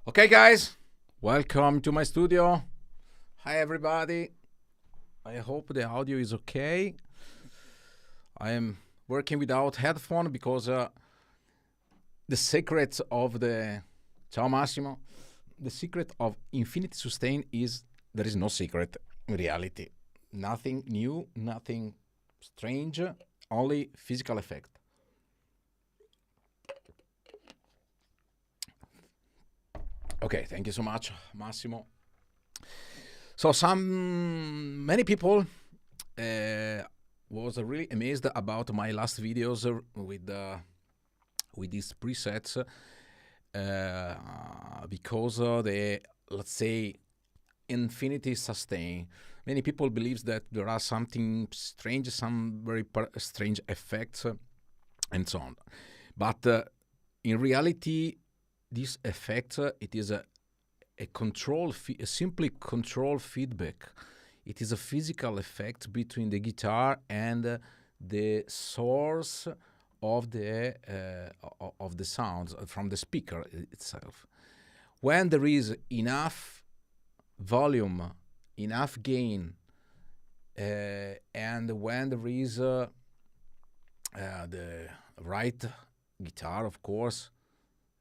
Okay, guys, welcome to my studio. Hi, everybody. I hope the audio is okay. I am working without headphone because the secret of the Ciao Massimo, the secret of infinite sustain is there is no secret in reality. Nothing new, nothing strange, only physical effect. Okay, thank you so much, Massimo. So many people was really amazed about my last videos with these presets because the, let's say, infinity sustain. Many people believes that there are something strange, some very strange effects and so on. But in reality, this effect, it is a simply control feedback. It is a physical effect between the guitar and the source of the sounds from the speaker itself. When there is enough volume, enough gain, and when there is the right guitar, of course,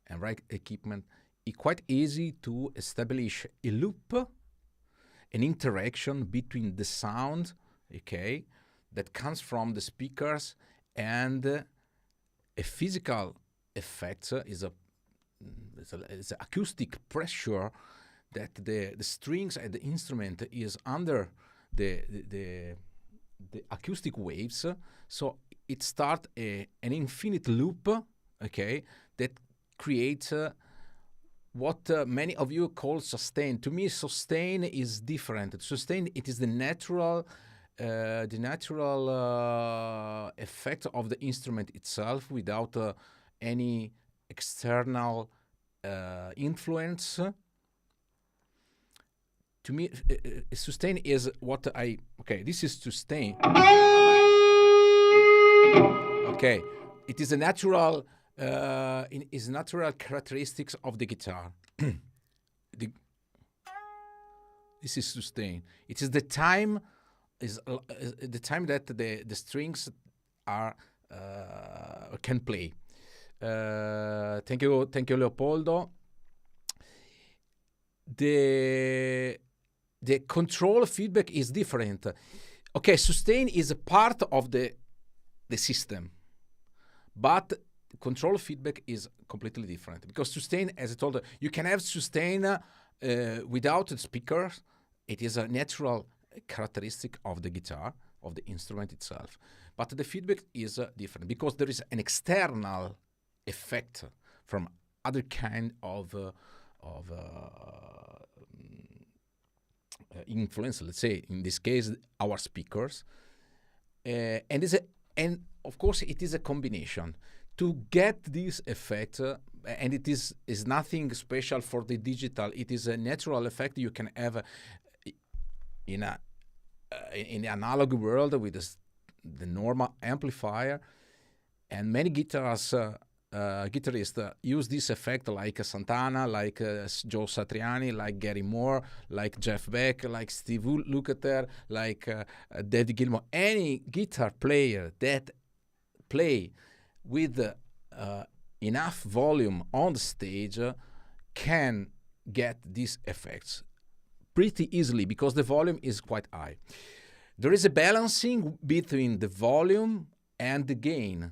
and right equipment, it's quite easy to establish a loop, an interaction between the sound, okay, that comes from the speakers and a physical effect is an acoustic pressure that the strings and the instrument is under the acoustic waves. So it starts an infinite loop, okay, that creates what many of you call sustain. To me, sustain is different. Sustain, it is the natural effect of the instrument itself without any external influence. To me, sustain is what this is sustain. Okay, it is a natural is natural characteristics of the guitar. This is sustain. It is the time the time that the strings are can play. Thank you, Leopoldo. The control feedback is different. Okay, sustain is a part of the system, but control feedback is completely different, because sustain, as I told you, you can have sustain without the speakers. It is a natural characteristic of the guitar, of the instrument itself. But the feedback is different because there is an external effect from other kind of influence. Let's say in this case, our speakers, and of course it is a combination. To get this effect, and it is nothing special for the digital, it is a natural effect you can have in the analog world with the normal amplifier. And many guitarists use this effect, like Santana, like Joe Satriani, like Gary Moore, like Jeff Beck, like Steve Lukather, like David Gilmour. Any guitar player that play with enough volume on the stage can get these effects pretty easily because the volume is quite high. There is a balancing between the volume and the gain.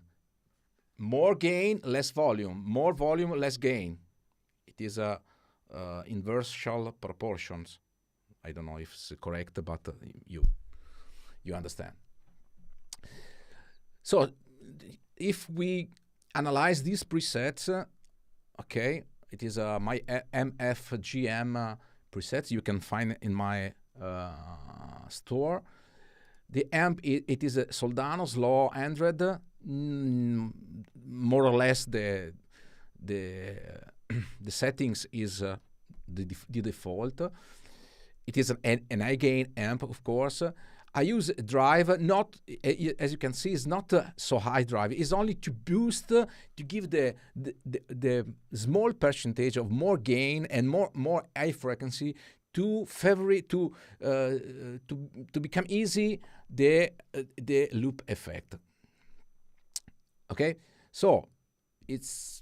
More gain, less volume. More volume, less gain. It is a inversal proportions. I don't know if it's correct, but you understand. So if we analyze these presets, okay, it is my MFGM presets you can find in my store. The amp, it is a Soldano's Law 100, more or less the settings is the default. It is an high gain amp, of course. I use a drive, not, as you can see, it's not so high drive. It's only to boost, to give the small percentage of more gain and more high frequency to favor to become easy the loop effect. Okay, so it's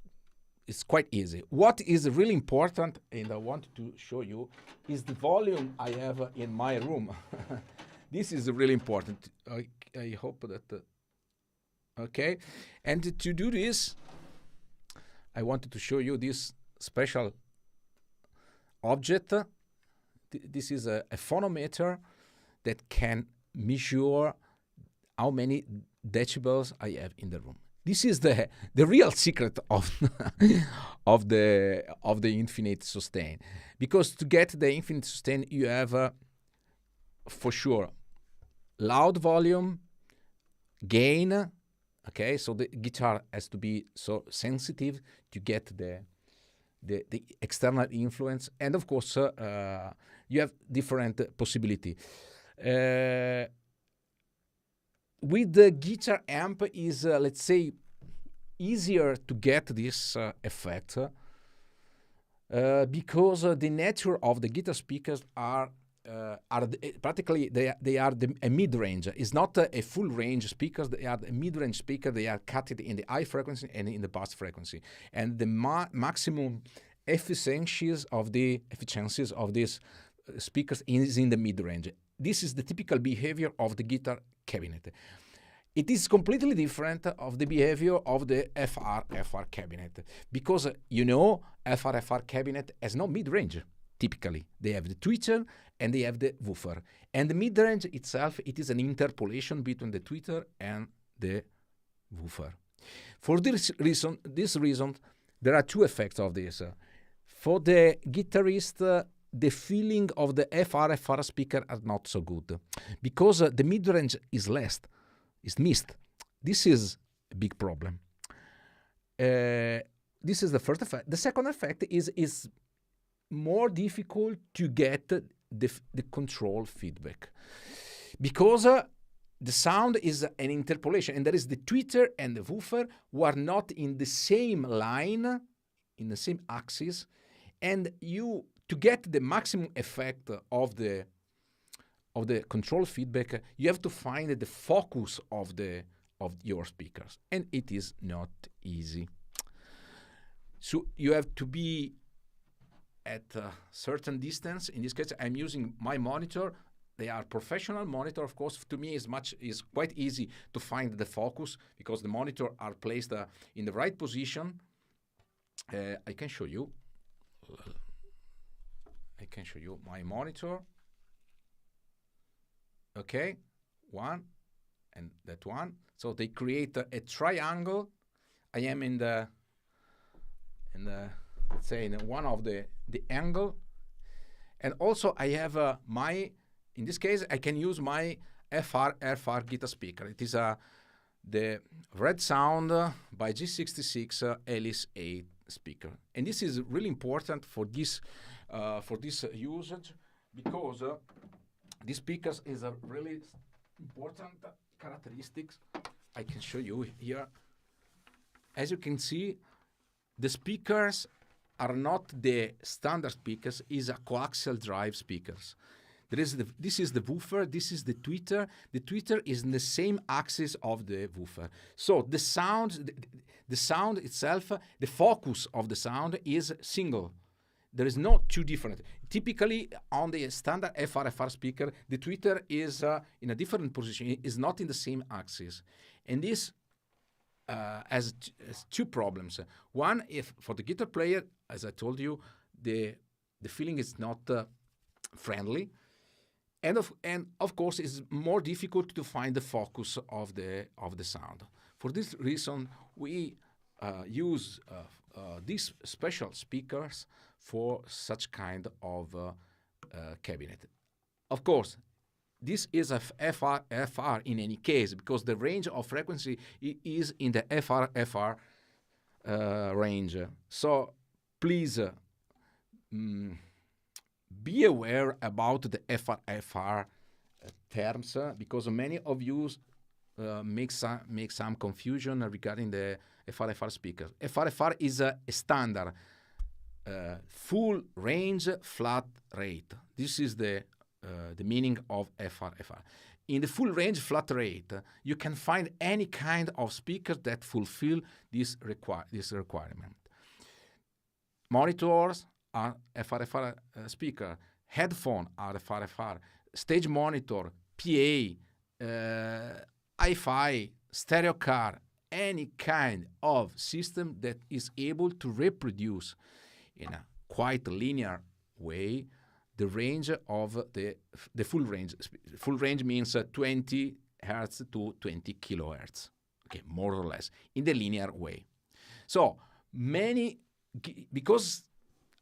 quite easy. What is really important, and I want to show you, is the volume I have in my room. This is really important. I hope that, okay. And to do this, I wanted to show you this special object. This is a phonometer that can measure how many decibels I have in the room. This is the real secret of of the infinite sustain, because to get the infinite sustain you have for sure loud volume, gain. Okay, so the guitar has to be so sensitive to get the external influence, and of course you have different possibility. With the guitar amp is, let's say, easier to get this effect because the nature of the guitar speakers are practically they are a mid-range. It's not a full range speakers. They are a mid-range speaker. They are cut in the high frequency and in the bass frequency, and the maximum efficiencies of these speakers is in the mid-range. This is the typical behavior of the guitar cabinet. It is completely different of the behavior of the FR cabinet, because FR cabinet has no mid-range. Typically, they have the tweeter and they have the woofer. And the mid-range itself, it is an interpolation between the tweeter and the woofer. For this reason, there are two effects of this. For the guitarist, the feeling of the FR speaker are not so good, because the mid-range is missed. This is a big problem. This is the first effect. The second effect is more difficult to get the control feedback, because the sound is an interpolation, and there is the tweeter and the woofer who are not in the same line, in the same axis, and to get the maximum effect of the control feedback, you have to find the focus of your speakers, and it is not easy. So you have to be at a certain distance. In this case, I'm using my monitor. They are professional monitor, of course. To me, is quite easy to find the focus, because the monitor are placed in the right position. I can show you. I can show you my monitor. Okay, one and that one. So they create a triangle. I am in the let's say in one of the angle, and also I have in this case I can use my FR guitar speaker. It is the Red Sound by G66 Alice 8 speaker, and this is really important for this usage, because this speakers is a really important characteristics. I can show you here. As you can see, the speakers are not the standard speakers, is a coaxial drive speakers. This is the woofer, this is the tweeter. The tweeter is in the same axis of the woofer. So the sound itself, the focus of the sound is single. There is no two different. Typically, on the standard FR speaker, the tweeter is in a different position. It is not in the same axis. And this has two problems. One, if for the guitar player, as I told you, the feeling is not friendly, and of course it's more difficult to find the focus of the sound. For this reason, we use these special speakers for such kind of cabinet. Of course, this is a FR in any case, because the range of frequency is in the FR range. So please be aware about the FR terms because many of you make some confusion regarding the FR speaker. FR is a standard full range flat rate. This is the meaning of FR. In the full range flat rate, you can find any kind of speaker that fulfill this requirement. Monitors are FR speaker, headphone are FR, stage monitor, PA, hi-fi, stereo car, any kind of system that is able to reproduce in a quite linear way the range of the full range. Full range means 20 hertz to 20 kilohertz, okay, more or less, in the linear way. So many, because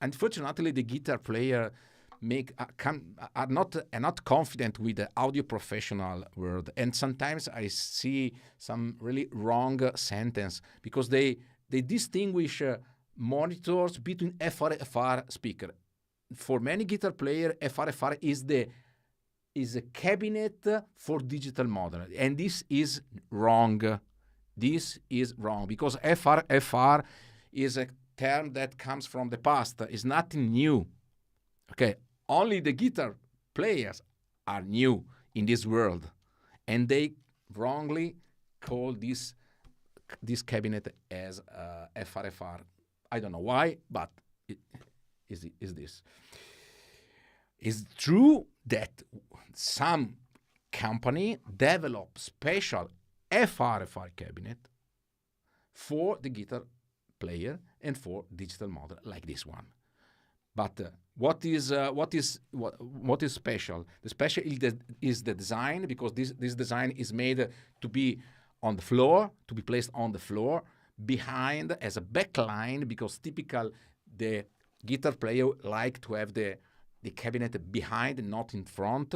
unfortunately the guitar player are not confident with the audio professional world, and sometimes I see some really wrong sentence because they distinguish monitors between FR speaker. For many guitar player, FR is a cabinet for digital model, and this is wrong. This is wrong because FR is a term that comes from the past. It's nothing new. Okay, only the guitar players are new in this world, and they wrongly call this cabinet as FR. I don't know why, but it is this. It's true that some company develop special FR cabinet for the guitar player and for digital model like this one. But what is special? The special is the design, because this design is made to be on the floor, to be placed on the floor behind as a backline, because typical the guitar player like to have the cabinet behind, not in front.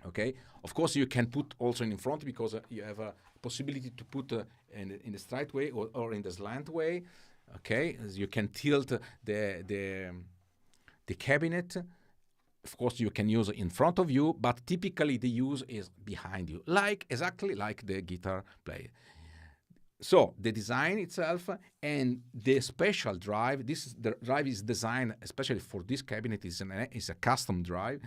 Okay, of course you can put also in front because you have a possibility to put in the straight way or in the slant way. Okay, as you can tilt the cabinet. Of course you can use it in front of you, but typically the use is behind you, exactly like the guitar player. So the design itself and the special drive, the drive is designed especially for this cabinet, is a custom drive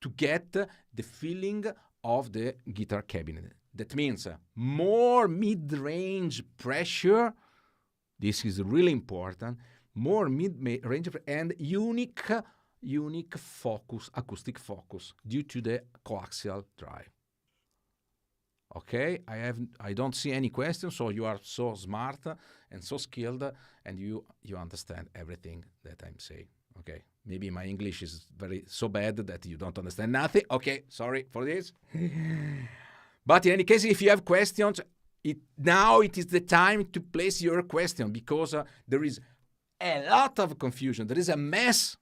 to get the feeling of the guitar cabinet. That means more mid-range pressure. This is really important. More mid-range and unique focus, acoustic focus, due to the coaxial drive. Okay, I don't see any questions, so you are so smart and so skilled, and you understand everything that I'm saying. Okay, maybe my English is so bad that you don't understand nothing. Okay, sorry for this. But in any case, if you have questions, now it is the time to place your question, because there is a lot of confusion. There is a mess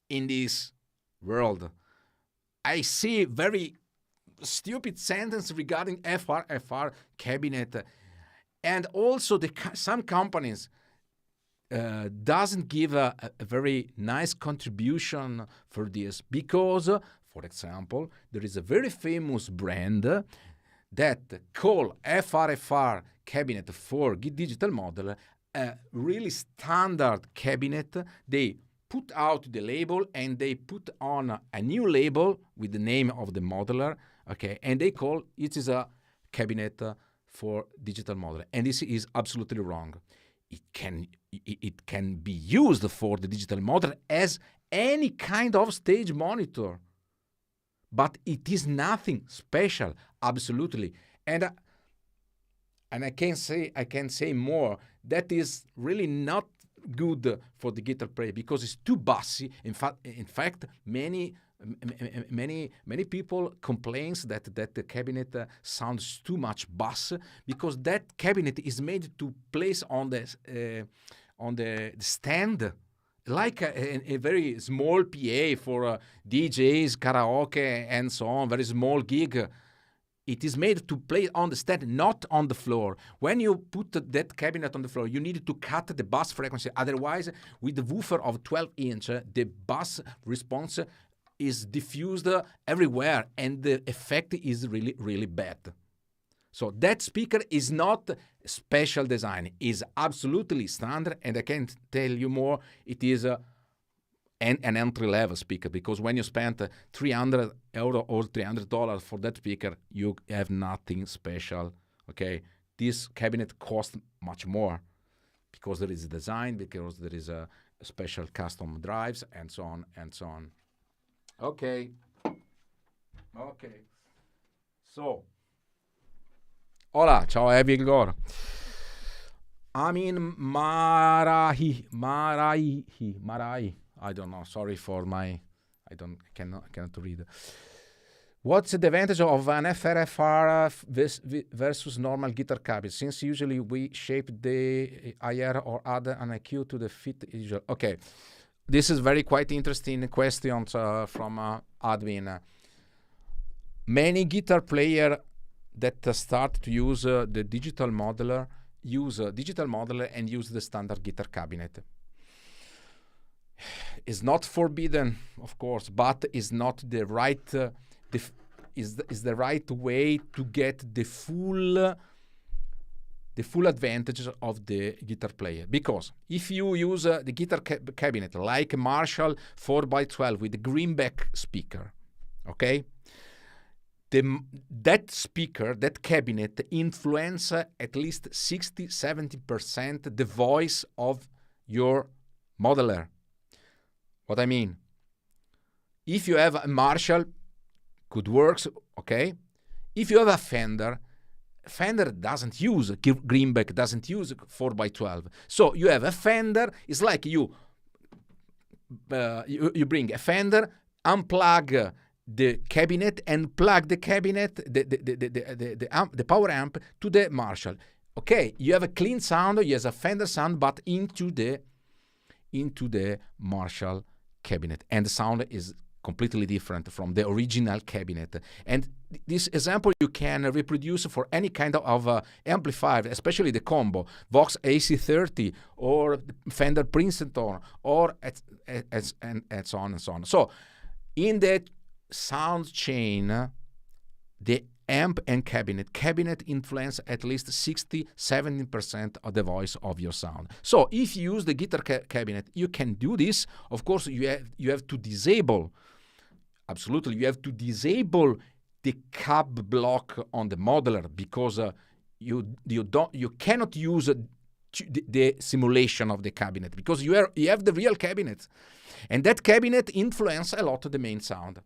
in this world. I see very stupid sentence regarding FR cabinet, and also some companies doesn't give a very nice contribution for this, because, for example, there is a very famous brand that call FR cabinet for digital model a really standard cabinet. They put out the label and they put on a new label with the name of the modeler, okay, and they call it is a cabinet for digital modeler, and this is absolutely wrong. It can be used for the digital model as any kind of stage monitor, but it is nothing special, absolutely. And I can say more. That is really not good for the guitar player because it's too bassy. In fact, many people complains that the cabinet sounds too much bass, because that cabinet is made to place on the stand, like a very small PA for DJs, karaoke, and so on. Very small gig. It is made to play on the stand, not on the floor. When you put that cabinet on the floor, you need to cut the bass frequency. Otherwise, with the woofer of 12-inch, the bass response is diffused everywhere, and the effect is really, really bad. So that speaker is not special design, is absolutely standard, and I can tell you more, it is an entry-level speaker, because when you spend €300 or $300 for that speaker, you have nothing special, okay? This cabinet costs much more, because there is a design, because there is a special custom drives, and so on, and so on. Okay. So, hola, ciao Igor. Amin Marai. I don't know. Sorry for my. Cannot read. What's the advantage of an FRFR versus normal guitar cabinet? Since usually we shape the IR or add an EQ to the fit usual. Okay, this is very quite interesting questions from admin. Many guitar player that start to use the digital modeler and use the standard guitar cabinet. It's not forbidden, of course, but is not the right is the right way to get the full advantage of the guitar player. Because if you use the guitar cabinet like Marshall 4x12 with the greenback speaker, okay, that cabinet influence at least 60-70% the voice of your modeler. What I mean, if you have a Marshall, good works, okay. If you have a Fender doesn't use greenback, doesn't use 4x12. So you have a Fender. It's like you bring a Fender, unplug the cabinet, and plug the cabinet, the power amp to the Marshall. Okay, you have a clean sound. You have a Fender sound, but into the Marshall cabinet, and the sound is completely different from the original cabinet. And this example you can reproduce for any kind of amplifier, especially the combo Vox AC30 or Fender Princeton, or and so on and so on. So in the sound chain, the amp and cabinet influence at least 60-70% of the voice of your sound. So if you use the guitar cabinet, you can do this. Of course, you have to disable. Absolutely, you have to disable the cab block on the modeler, because you cannot use the simulation of the cabinet, because you have the real cabinet, and that cabinet influence a lot of the main sound.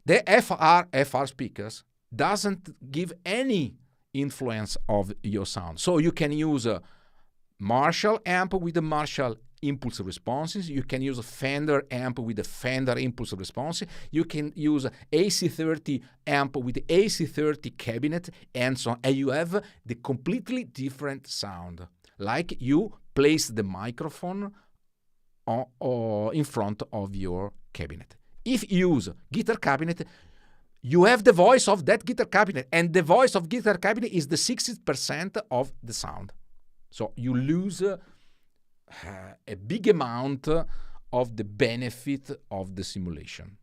The FR speakers doesn't give any influence of your sound. So you can use a Marshall amp with the Marshall impulse responses. You can use a Fender amp with the Fender impulse response. You can use AC30 amp with the AC30 cabinet, and so on. And you have the completely different sound. Like you place the microphone or in front of your cabinet. If you use guitar cabinet, you have the voice of that guitar cabinet, and the voice of guitar cabinet is the 60% of the sound. So you lose a big amount of the benefit of the simulation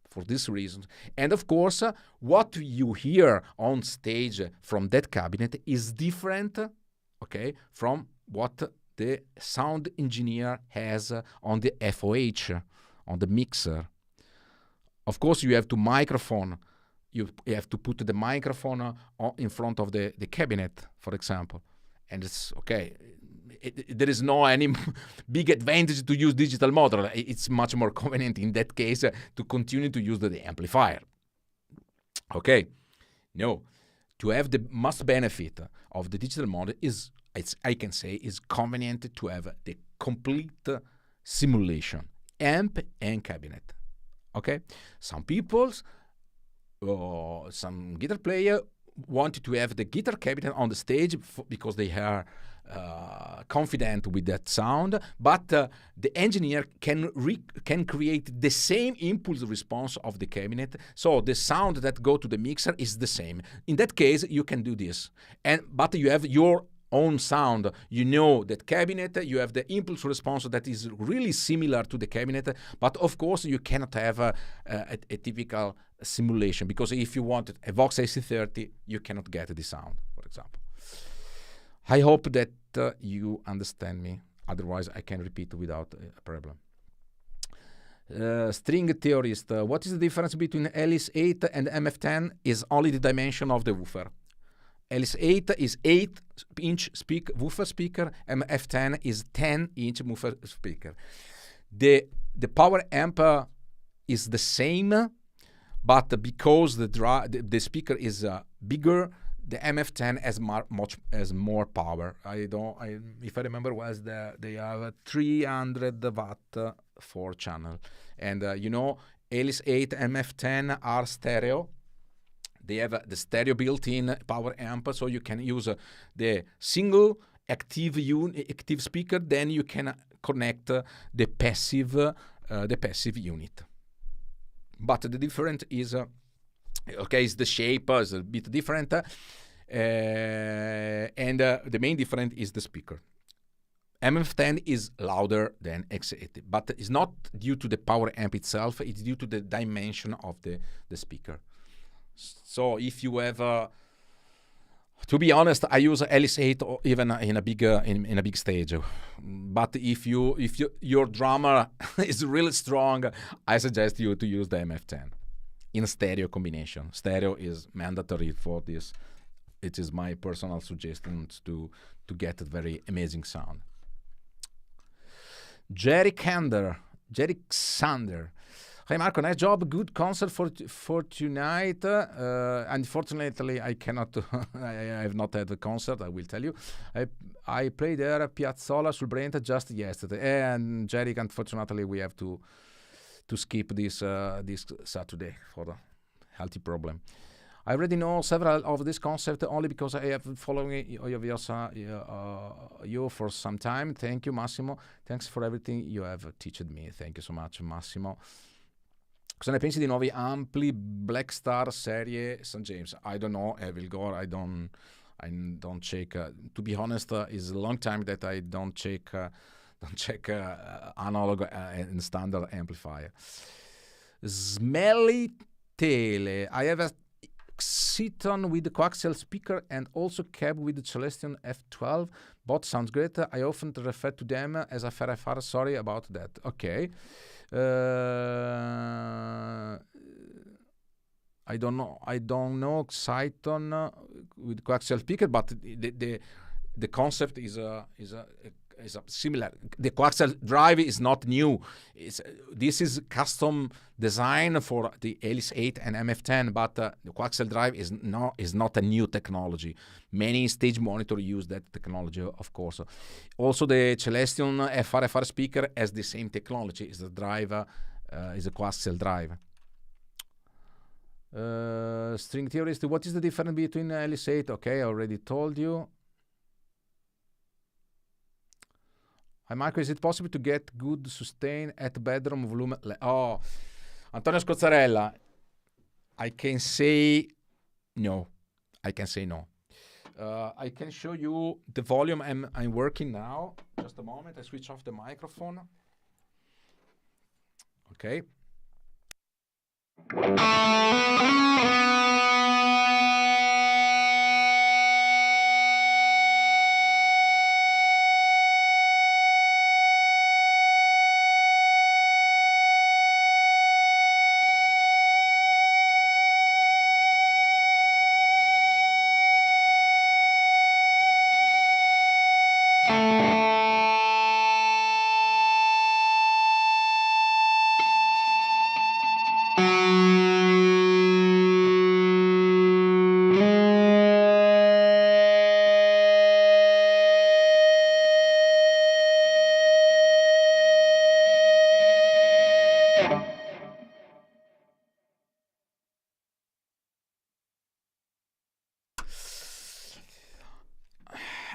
for this reason. And of course, what you hear on stage from that cabinet is different, okay, from what the sound engineer has on the FOH, on the mixer. Of course, you have to microphone. You have to put the microphone in front of the cabinet, for example. And it's okay. There is no any big advantage to use digital modeler. It's much more convenient in that case to continue to use the amplifier. Okay. No. To have the most benefit of the digital model I can say, is convenient to have the complete simulation, amp and cabinet. Okay, some people, some guitar player wanted to have the guitar cabinet on the stage because they are confident with that sound, but the engineer can create the same impulse response of the cabinet, so the sound that go to the mixer is the same. In that case, you can do this, but you have your own sound. You know that cabinet, you have the impulse response that is really similar to the cabinet, but of course you cannot have a typical simulation, because if you wanted a Vox AC30, you cannot get the sound, for example. I hope that you understand me. Otherwise, I can repeat without a problem. String theorist, what is the difference between Alice 8 and MF10? Is only the dimension of the woofer. Alice 8 is 8-inch woofer speaker, and F10 is 10-inch woofer speaker. The power amp is the same, but because the speaker is bigger, the MF10 has more power. If I remember well, they have a 300 watt 4-channel, and Alice 8 MF10 are stereo. They have the stereo built-in power amp, so you can use the single active speaker. Then you can connect the passive unit. But the difference is, is the shape is a bit different, and the main difference is the speaker. MF10 is louder than X80, but it's not due to the power amp itself. It's due to the dimension of the speaker. So if you have, to be honest, I use Alice 8 even in a big stage. But if your drummer is really strong, I suggest you to use the MF10 in a stereo combination. Stereo is mandatory for this. It is my personal suggestion to get a very amazing sound. Jerry Sander. Hi Marco, nice job. Good concert for tonight. Unfortunately, I cannot. I have not had the concert. I will tell you. I played there at Piazzolla sul Brenta just yesterday. And Jerry, unfortunately, we have to skip this Saturday for the healthy problem. I already know several of this concept only because I have following you for some time. Thank you, Massimo. Thanks for everything you have taught me. Thank you so much, Massimo. Cosa ne pensi di nuovi ampli Black Star serie St. James? I don't know, Evil Gore. I don't check. To be honest, it's a long time that I don't check analog and standard amplifier. Smelly Tele. I have a Xeton with the coaxial speaker and also cab with the Celestion F12. Both sounds great. I often refer to them as a FRACTAL. Sorry about that. Okay. I don't know Xeton with coaxial speaker, but the concept is similar. The coaxial drive is not new. This is custom design for the Alice 8 and MF10, but the coaxial drive is not a new technology. Many stage monitors use that technology, of course. Also, the Celestion FRACTAL speaker has the same technology. Is a coaxial drive. String theorist. What is the difference between Alice 8? Okay, I already told you. Hi Marco, is it possible to get good sustain at bedroom volume? Antonio Scozzarella, I can say no. I can show you the volume I'm working now. Just a moment, I switch off the microphone. Okay.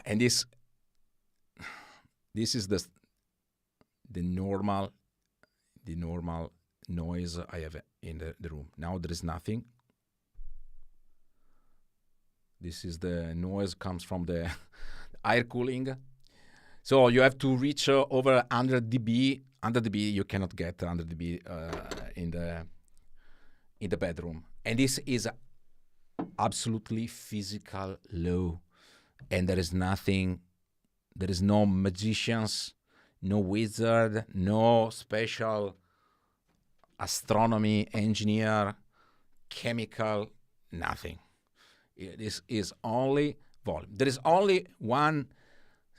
And this is the normal noise I have in the room. Now there is nothing. This is the noise comes from the air cooling. So you have to reach over 100 dB. 100 dB you cannot get 100 dB in the bedroom, and this is absolutely physical law, and there is nothing. There is no magicians, no wizard, no special astronomy engineer, chemical, nothing. This is only volume. There is only one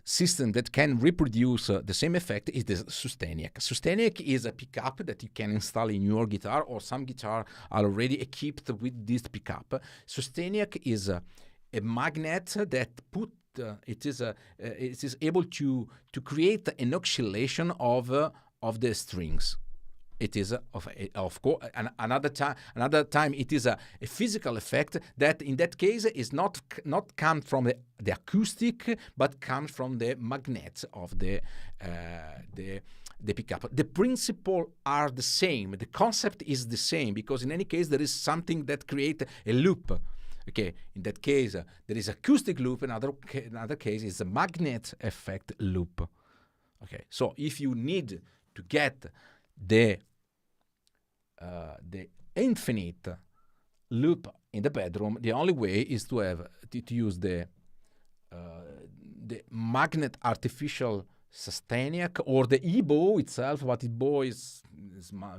system that can reproduce the same effect. Is the Sustainiac. Sustainiac is a pickup that you can install in your guitar, or some guitar are already equipped with this pickup. Sustainiac is a magnet that it is able to create an oscillation of the strings. It is of course another time it is a physical effect that in that case is not come from the acoustic, but comes from the magnets of the pickup. The principle are the same. The concept is the same, because in any case there is something that creates a loop. Okay, in that case there is acoustic loop. In another case is a magnet effect loop. Okay, so if you need to get the infinite loop in the bedroom, the only way is to have to use the magnet artificial Sustainiac, or the EBO itself, but EBO is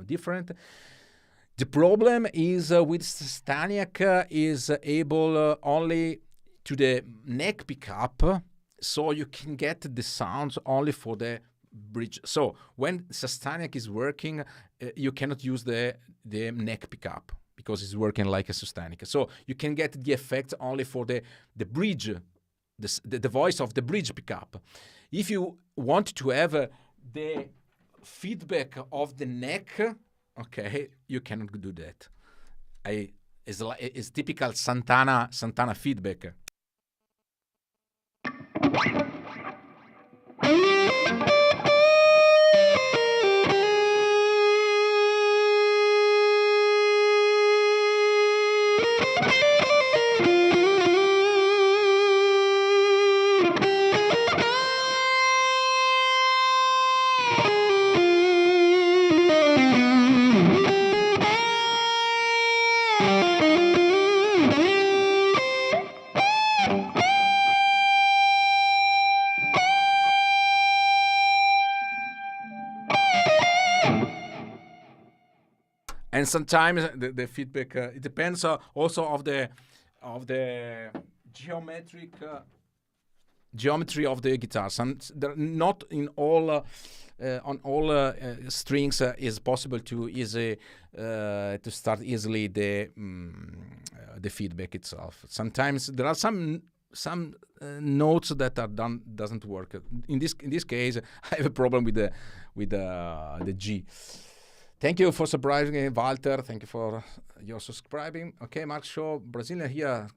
different. The problem is with Sustainiac is able only to the neck pickup, so you can get the sounds only for the bridge. So when Sustainiac is working, you cannot use the neck pickup because it's working like a Sustainiac. So you can get the effect only for the bridge, the voice of the bridge pickup. If you want to have the feedback of the neck, okay, you cannot do that. It's typical Santana feedback. And sometimes the feedback it depends also of the geometry of the guitar. Not in all on all strings is possible to start easily the feedback itself. Sometimes there are some notes that are doesn't work. In this case, I have a problem with the G. Thank you for subscribing, Walter. Thank you for your subscribing. Okay, Mark Shaw, Brazilian here.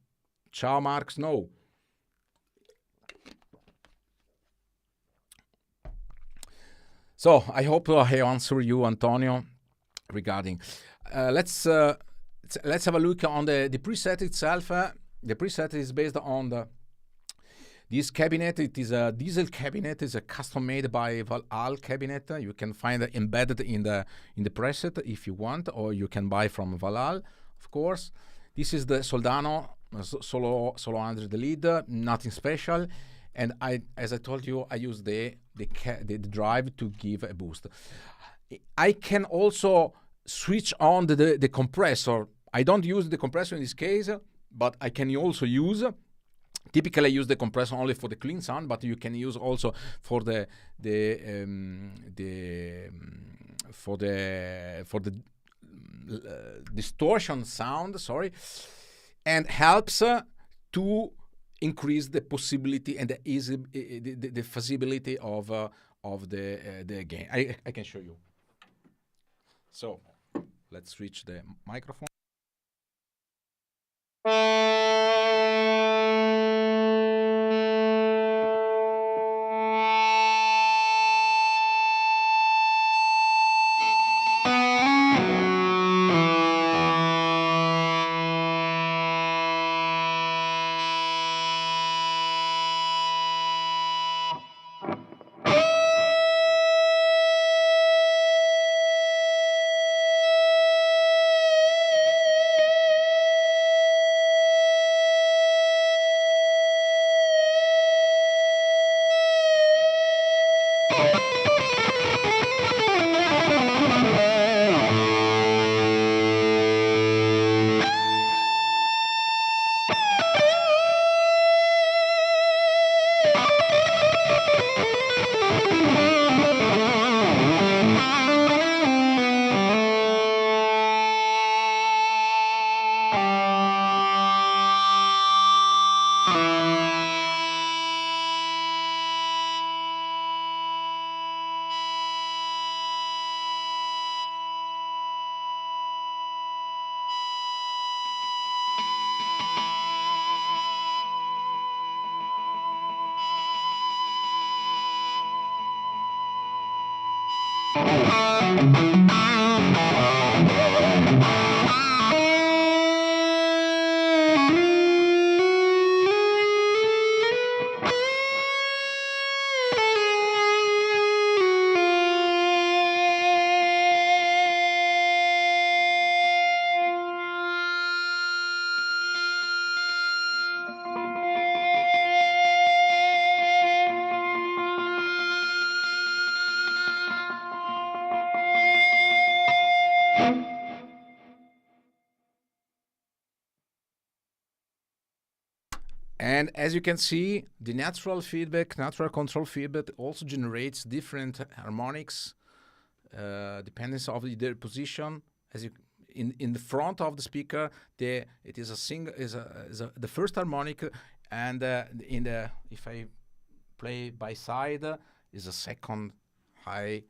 Ciao, Mark Snow. So I hope I answer you, Antonio, regarding. Let's have a look on the preset itself. The preset is based on this cabinet. It is a diesel cabinet. It's a custom made by Valhall cabinet. You can find it embedded in the preset if you want, or you can buy from Valhall, of course. This is the Soldano solo 100 lead, nothing special. And as I told you, I use the drive to give a boost. I can also switch on the compressor. I don't use the compressor in this case, but I can also use. Typically, I use the compressor only for the clean sound, but you can use also for the distortion sound. Sorry, and helps to increase the possibility and the feasibility of the gain. I can show you. So let's switch the microphone. And as you can see, the natural feedback, natural control feedback also generates different harmonics, depending on their position. As you in the front of the speaker, it is a single the first harmonic, and if I play by side is a second high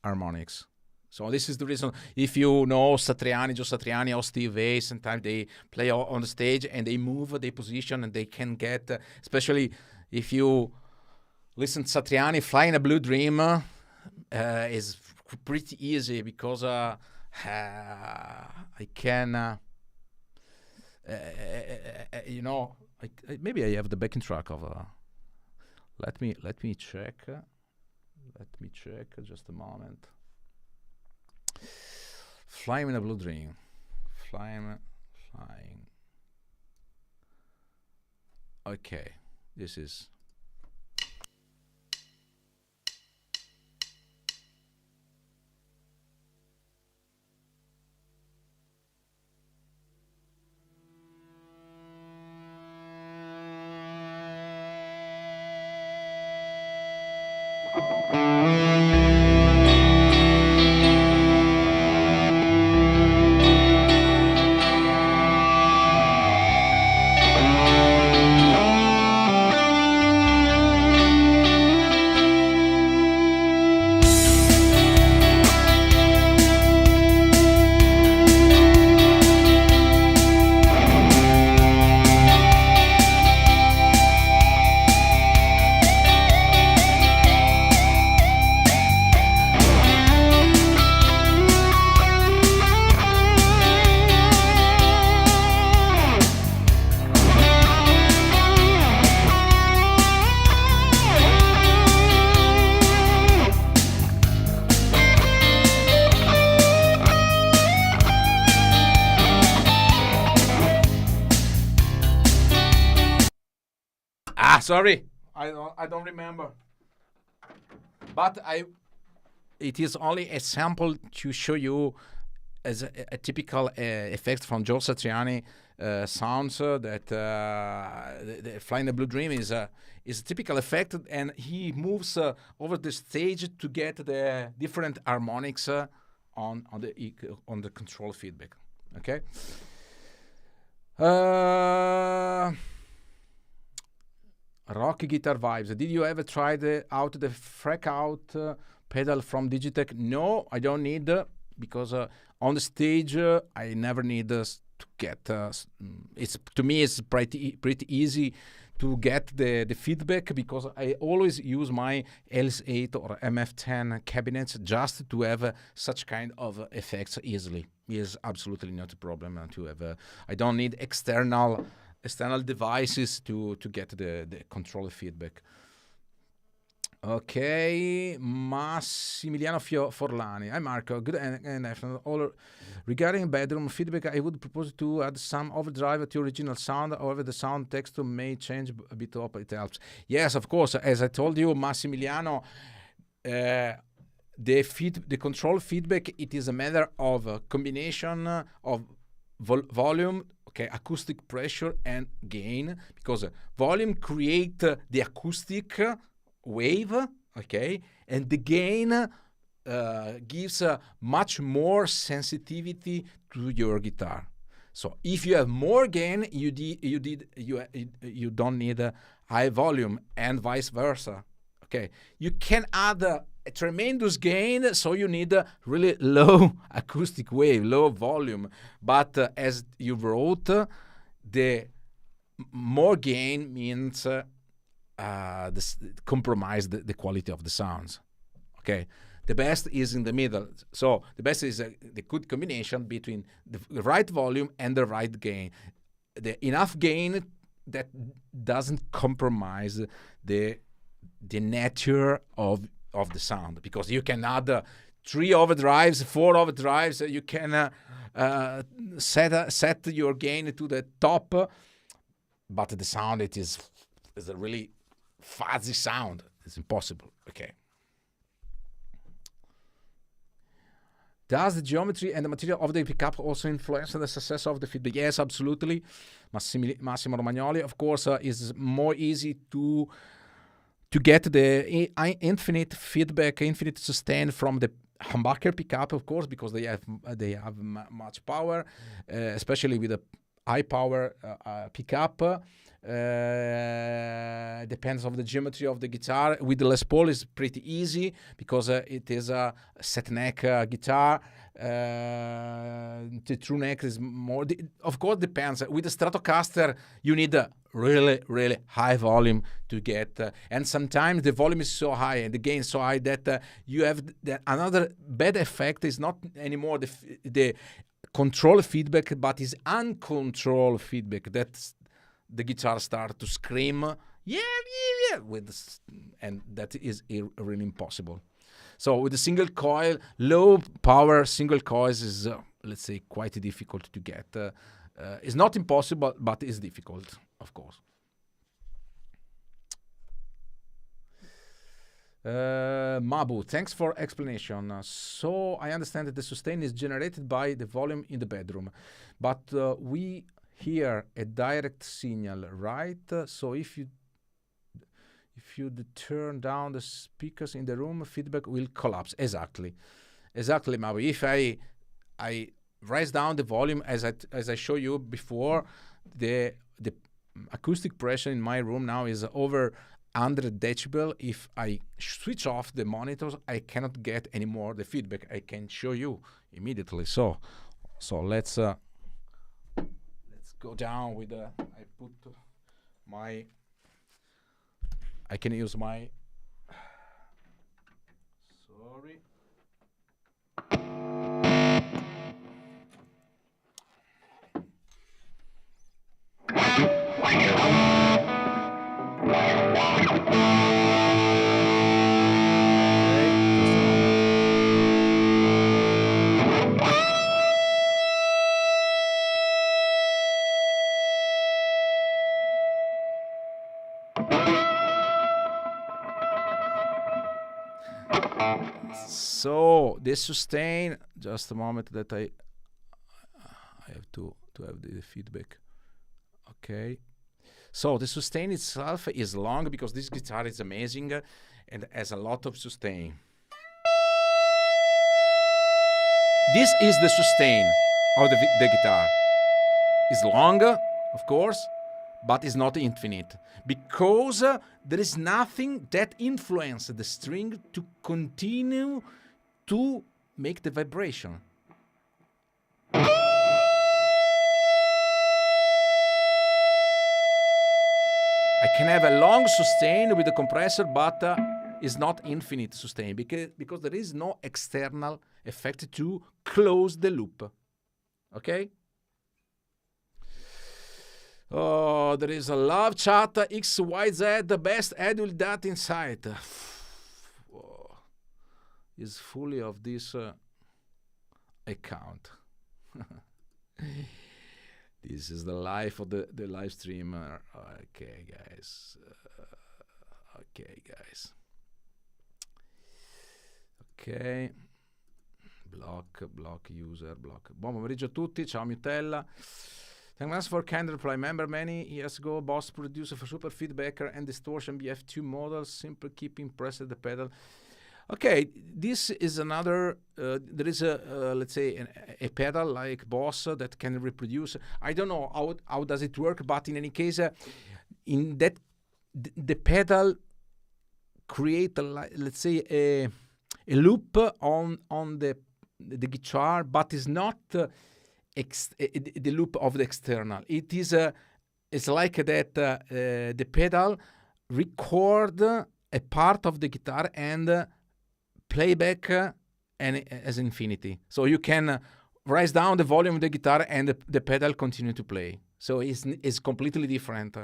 harmonics. So this is the reason, if you know Satriani, Joe Satriani or Steve Vai, sometimes they play on the stage and they move their position and they can get, especially if you listen to Satriani, Flying a Blue Dream is pretty easy because I can, you know, maybe I have the backing track of, let me check, just a moment. Flying in a Blue Dream. Flying. Okay, this is. Sorry, I don't remember. But it is only a sample to show you as a typical effect from Joe Satriani sounds that the Flying the Blue Dream is a typical effect, and he moves over the stage to get the different harmonics on the control feedback. Okay. Rock guitar vibes. Did you ever try out the FRACTAL pedal from Digitech? No, I don't need because on the stage I never need to get. It's to me it's pretty easy to get the feedback because I always use my LS8 or MF10 cabinets just to have such kind of effects easily. Is absolutely not a problem to have. I don't need external devices to get the control feedback. Okay, Massimiliano Forlani. Hi Marco, good and afternoon. Regarding bedroom feedback, I would propose to add some overdrive to original sound. However, the sound texture may change a bit up. It helps. Yes, of course. As I told you, Massimiliano, the control feedback, it is a matter of a combination of volume, okay, acoustic pressure and gain, because volume create the acoustic wave, okay, and the gain gives much more sensitivity to your guitar. So if you have more gain, you don't need a high volume, and vice versa. Okay, you can add a tremendous gain, so you need a really low acoustic wave, low volume. But as you wrote, the more gain means compromise the quality of the sounds. Okay, the best is in the middle. So the best is the good combination between the right volume and the right gain. The enough gain that doesn't compromise the nature of the sound, because you can add 3 overdrives, 4 overdrives. You can set your gain to the top, but the sound is a really fuzzy sound. It's impossible. Okay. Does the geometry and the material of the pickup also influence the success of the feedback? Yes, absolutely. Massimo Romagnoli, of course, is more easy to get the infinite feedback, infinite sustain from the humbucker pickup, of course, because they have much power, especially with a high power pickup. Depends on the geometry of the guitar. With the Les Paul is pretty easy because it is a set neck guitar. The true neck is more. Of course, depends. With the Stratocaster, you need a really, really high volume to get, and sometimes the volume is so high and the gain is so high that you have another bad effect. Is not anymore the control feedback, but is uncontrolled feedback. That's the guitar start to scream, yeah, and that is really impossible. So with the single coil, low power single coils is, let's say, quite difficult to get. It's not impossible, but it's difficult, of course. Mabu, thanks for explanation. So I understand that the sustain is generated by the volume in the bedroom, but we hear a direct signal, right? So if you turn down the speakers in the room, feedback will collapse. Exactly, Mabu. If I raise down the volume, as I showed you before, the acoustic pressure in my room now is over 100 decibel. If I switch off the monitors, I cannot get any more the feedback. I can show you immediately. So let's go down with I can use my, sorry. So this sustain, just a moment that I have to have the feedback. Okay. So the sustain itself is long because this guitar is amazing and has a lot of sustain. This is the sustain of the guitar. It's long, of course, but it's not infinite, because there is nothing that influences the string to continue to make the vibration. I can have a long sustain with the compressor, but it's not infinite sustain because there is no external effect to close the loop. Okay? Oh, there is a love chat, XYZ, the best add with that inside. Oh, is fully of this account. This is the life of the live streamer. Okay, guys. Ok. Block user, block. Buon pomeriggio a tutti. Ciao Mutella. Thanks for kind reply. Remember many years ago, Boss produced for super feedbacker and distortion BF2 models. Simply keeping pressed the pedal. Okay, this is another. There is let's say a pedal like Boss that can reproduce. I don't know how does it work, but in any case, in that the pedal create let's say a loop on the guitar, but is not the loop of the external. It is it's like that the pedal record a part of the guitar and playback and as infinity. So you can raise down the volume of the guitar and the pedal continue to play. So it's completely different.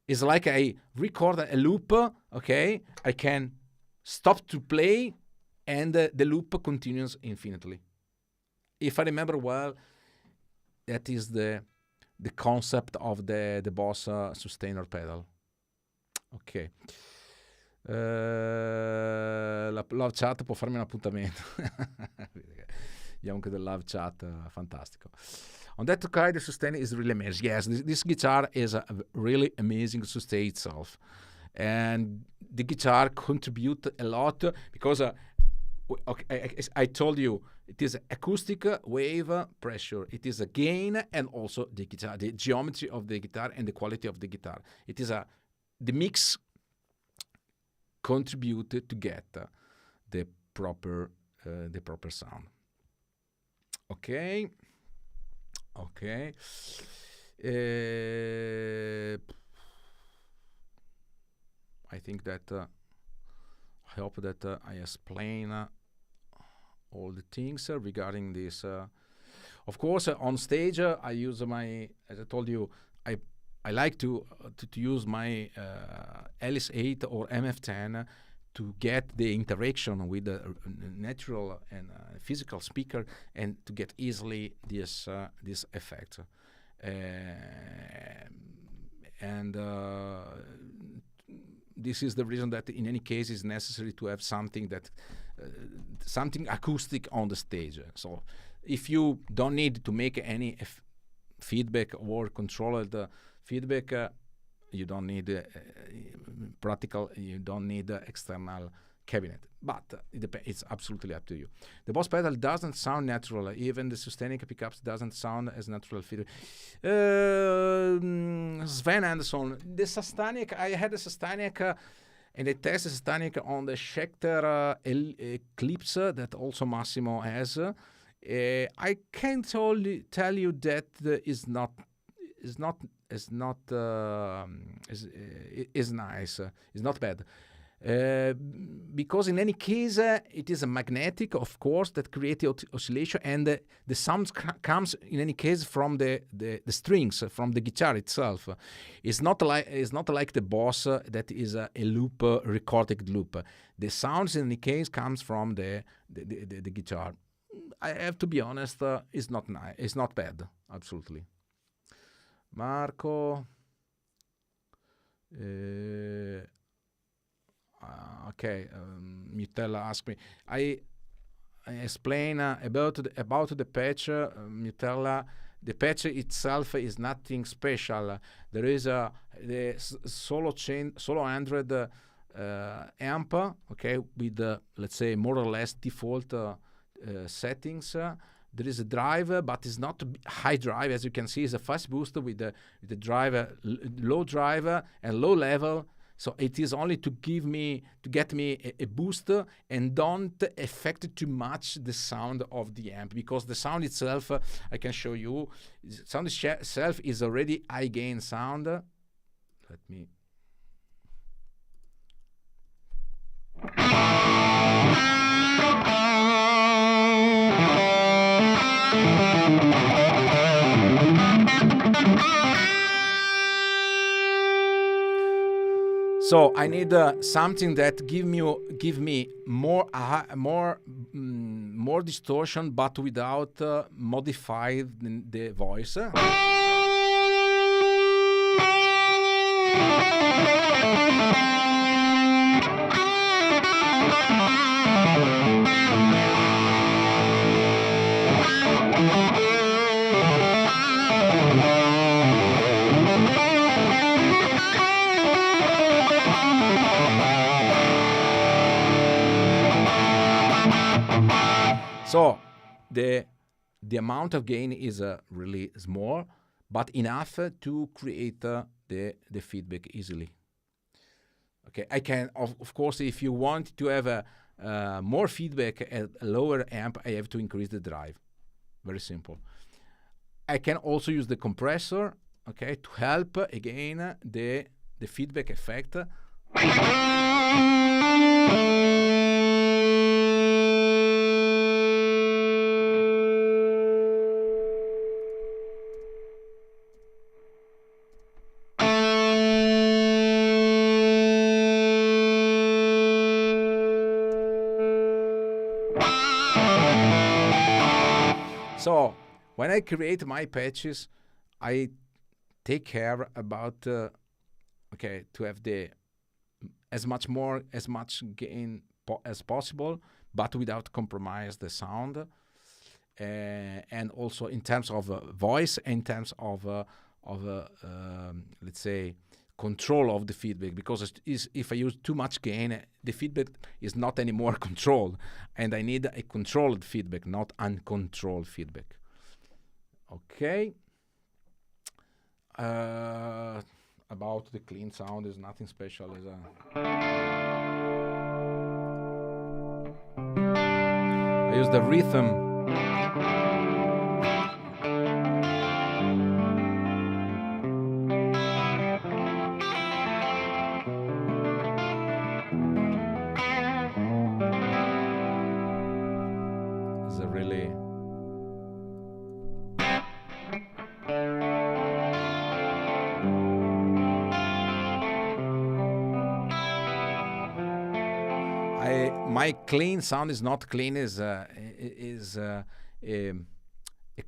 It's like I record a loop, okay? I can stop to play and the loop continues infinitely. If I remember well, that is the concept of the Boss sustainer pedal. Ok. La love chat può farmi un appuntamento. Abbiamo anche del love chat, fantastico. On that guy, the sustain is really amazing. Yes, this guitar is really amazing to sustain itself. And the guitar contribute a lot because okay, I told you it is acoustic, wave, pressure. It is a gain and also the guitar, the geometry of the guitar and the quality of the guitar. It is the mix contributed to get the proper sound. Okay. Okay. I think that I hope that I explain all the things regarding this. Of course, on stage, I use my, as I told you, I like to use my LS8 or MF10 to get the interaction with the natural and physical speaker and to get easily this effect. And this is the reason that in any case it's necessary to have something that something acoustic on the stage. So if you don't need to make any feedback or controlled feedback, you don't need practical, you don't need external cabinet. But it's absolutely up to you. The Boss pedal doesn't sound natural. Even the sustaining pickups doesn't sound as natural feedback. Sven Anderson, the Sustanic, I had a Sustanic and I tested Sustanic on the Schecter Eclipse that also Massimo has. I can tell you that is nice. It's not bad. Because in any case, it is a magnetic, of course, that creates the oscillation, and the sound comes in any case from the strings, from the guitar itself. It's not like the Boss that is a loop, recorded loop. The sounds in any case comes from the guitar. I have to be honest, it's not nice. It's not bad, absolutely. Marco. Okay, Mutella asked me. I explain about the patch. Mutella, the patch itself is nothing special. There is the solo 100 amp, okay, with let's say more or less default settings. There is a drive, but it's not a high drive. As you can see, it's a fast booster with the drive, low drive and low level. So it is only to get me a booster and don't affect too much the sound of the amp, because the sound itself, I can show you, sound itself is already high gain sound. Let me. So I need something that give me more distortion, but without modifying the voice. So the amount of gain is really small, but enough to create the feedback easily. Okay, I can of course, if you want to have more feedback at a lower amp, I have to increase the drive. Very simple. I can also use the compressor, okay, to help again the feedback effect. So when I create my patches, I take care about okay, to have the as much gain as possible, but without compromise the sound, and also in terms of voice, in terms of let's say control of the feedback, because if I use too much gain, the feedback is not anymore controlled, and I need a controlled feedback, not uncontrolled feedback. Okay. About the clean sound, is nothing special. I use the rhythm. It's a really my clean sound is not clean, is a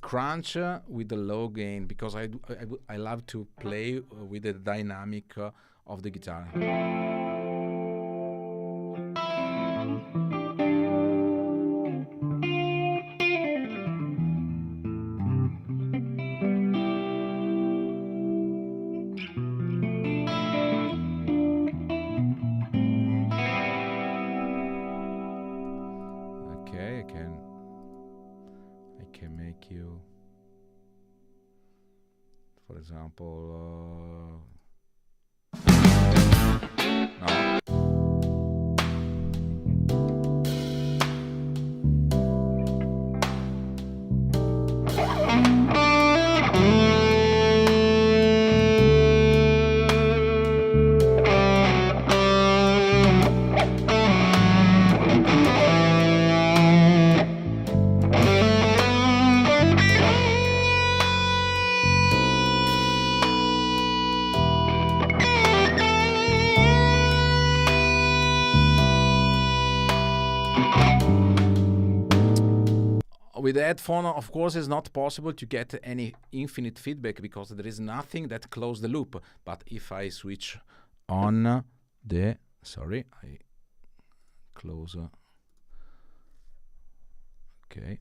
crunch with a low gain, because I love to play with the dynamic of the guitar. I can make you, for example, no. With the headphone, of course, it's not possible to get any infinite feedback, because there is nothing that closes the loop. But if I switch on the, sorry, I close, okay.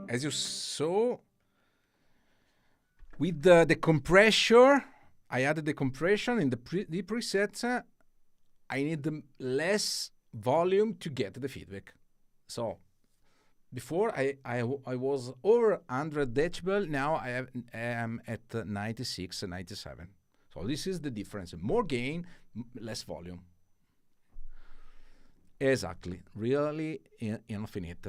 As you saw, with the compressor, I added the compression in the presets. I need less volume to get the feedback. So before I was over 100 decibel. Now I am at 96, 97. So this is the difference: more gain, less volume. Exactly, really infinite.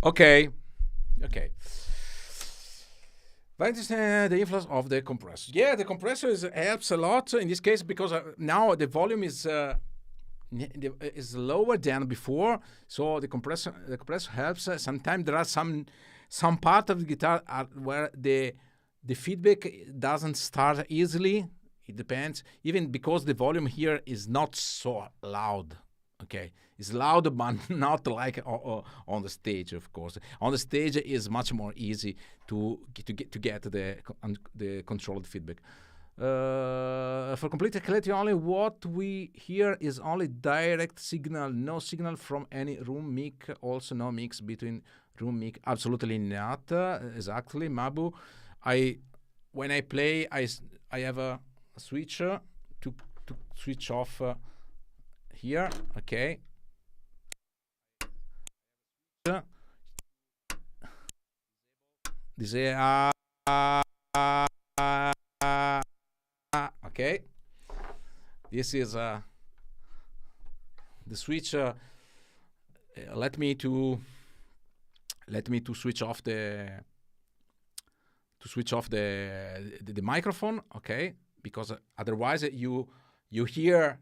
Okay, okay. That is the influence of the compressor. Yeah, the compressor helps a lot in this case because now the volume is lower than before, so the compressor helps. Sometimes there are some part of the guitar where the feedback doesn't start easily. It depends, even because the volume here is not so loud. Okay, it's loud, but not like on the stage, of course. On the stage is much more easy to get the controlled feedback. For complete clarity, only what we hear is only direct signal, no signal from any room mic. Also, no mix between room mic. Absolutely not. Exactly, Mabu. When I play, I have a switch to switch off here. Okay. This is okay. This is the switch. Let me to switch off the microphone. Okay, because otherwise you hear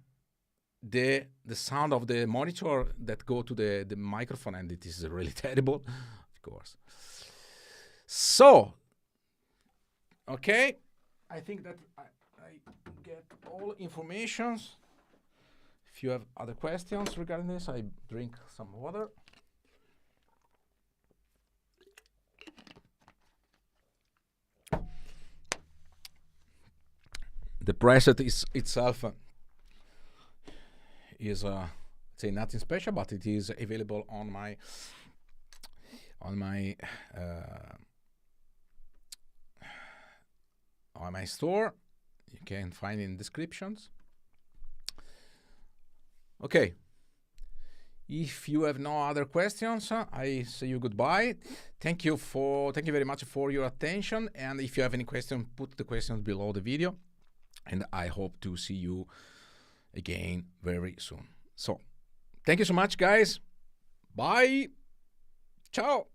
the sound of the monitor that go to the microphone, and it is really terrible, of course. So, okay, I think that I get all informations. If you have other questions regarding this, I drink some water. The preset itself is say nothing special, but it is available on my store. You can find in descriptions. Okay. If you have no other questions, I say you goodbye. Thank you very much for your attention. And if you have any questions, put the questions below the video. And I hope to see you again very soon. So, thank you so much, guys. Bye. Ciao.